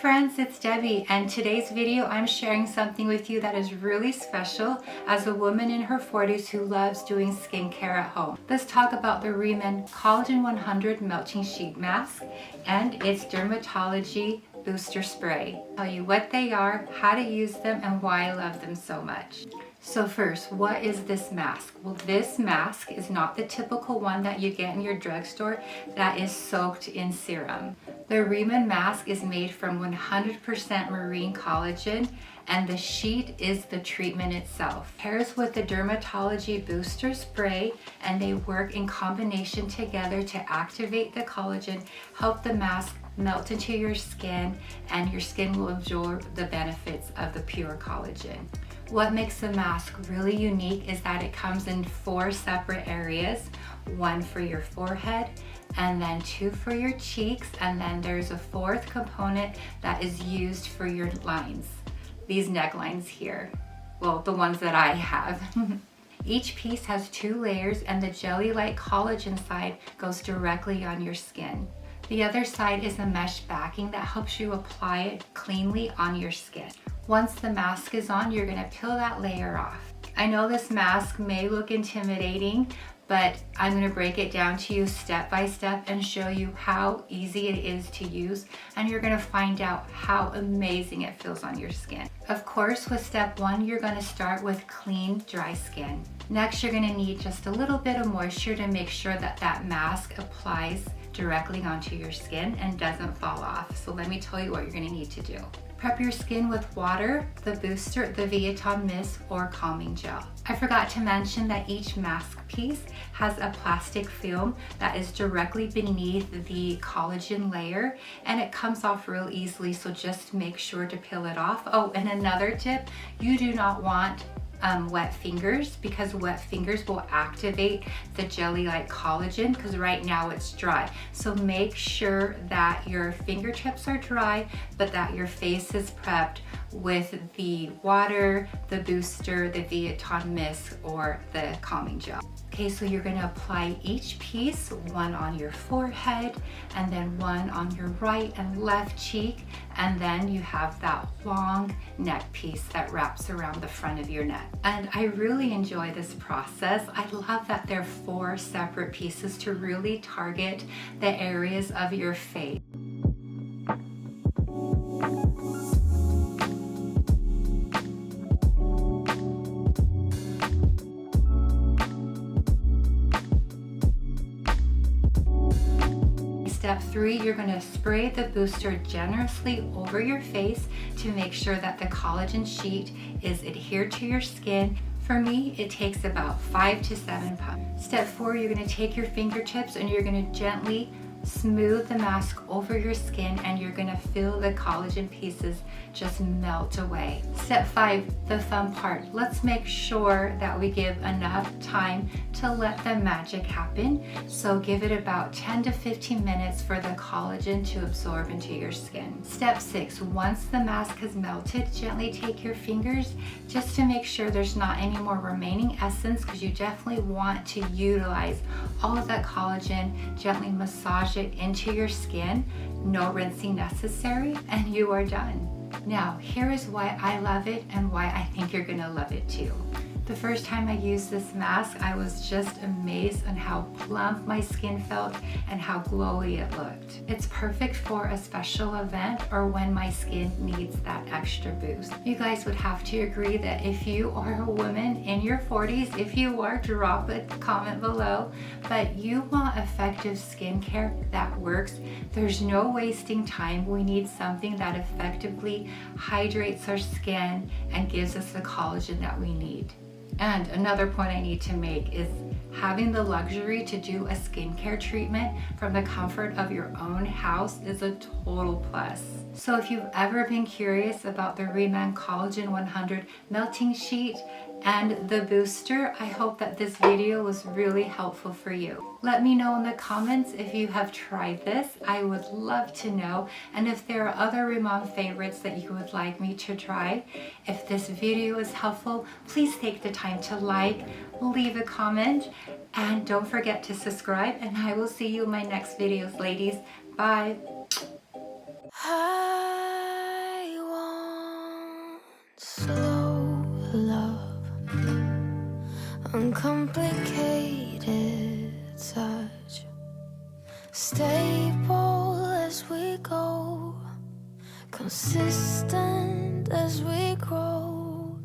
friends, it's Debbie, and today's video I'm sharing something with you that is really special as a woman in her 40s who loves doing skincare at home. Let's talk about the Riman Collagen 100 Melting Sheet Mask and its Dermatology Booster Spray. I'll tell you what they are, how to use them, and why I love them so much. So first, what is this mask? Well, this mask is not the typical one that you get in your drugstore that is soaked in serum. The Riman mask is made from 100% marine collagen, and the sheet is the treatment itself. Pairs with the Dermatology Booster Spray, and they work in combination together to activate the collagen, help the mask melt into your skin, and your skin will absorb the benefits of the pure collagen. What makes the mask really unique is that it comes in 4 separate areas, 1 for your forehead, and then 2 for your cheeks, and then there's a 4th component that is used for your lines, these necklines here. Well, the ones that I have. Each piece has 2 layers, and the jelly-like collagen side goes directly on your skin. The other side is a mesh backing that helps you apply it cleanly on your skin. Once the mask is on, you're gonna peel that layer off. I know this mask may look intimidating, but I'm gonna break it down to you step by step and show you how easy it is to use, and you're gonna find out how amazing it feels on your skin. Of course, with step 1, you're gonna start with clean, dry skin. Next, you're gonna need just a little bit of moisture to make sure that that mask applies directly onto your skin and doesn't fall off. So let me tell you what you're gonna need to do. Prep your skin with water, the booster, the Viaton mist, or calming gel. I forgot to mention that each mask piece has a plastic film that is directly beneath the collagen layer, and it comes off real easily, so just make sure to peel it off. Oh, and another tip, you do not want wet fingers, because wet fingers will activate the jelly-like collagen, because right now it's dry. So make sure that your fingertips are dry, but that your face is prepped with the water, the booster, the Viaton mist, or the calming gel. Okay, so you're gonna apply each piece, 1 on your forehead, and then 1 on your right and left cheek, and then you have that long neck piece that wraps around the front of your neck. And I really enjoy this process. I love that there are 4 separate pieces to really target the areas of your face. Step 3, you're going to spray the booster generously over your face to make sure that the collagen sheet is adhered to your skin. For me, it takes about 5 to 7 pumps. Step 4, you're going to take your fingertips and you're going to gently smooth the mask over your skin, and you're going to feel the collagen pieces just melt away. Step 5, the fun part. Let's make sure that we give enough time to let the magic happen. So give it about 10 to 15 minutes for the collagen to absorb into your skin. Step 6, once the mask has melted, gently take your fingers just to make sure there's not any more remaining essence, because you definitely want to utilize all of that collagen. Gently massage it into your skin, no rinsing necessary, and you are done. Now, here is why I love it and why I think you're gonna love it too. The first time I used this mask, I was just amazed on how plump my skin felt and how glowy it looked. It's perfect for a special event or when my skin needs that extra boost. You guys would have to agree that if you are a woman in your 40s, if you are, drop a comment below, but you want effective skincare that works. There's no wasting time. We need something that effectively hydrates our skin and gives us the collagen that we need. And another point I need to make is having the luxury to do a skincare treatment from the comfort of your own house is a total plus. So if you've ever been curious about the Riman Collagen 100 Melting Sheet and the booster, I hope that this video was really helpful for you. Let me know in the comments if you have tried this. I would love to know. And if there are other Riman favorites that you would like me to try. If this video is helpful, please take the time to like, leave a comment, and don't forget to subscribe, and I will see you in my next videos, ladies. Bye. slow love, uncomplicated touch, stable as we go, consistent as we grow.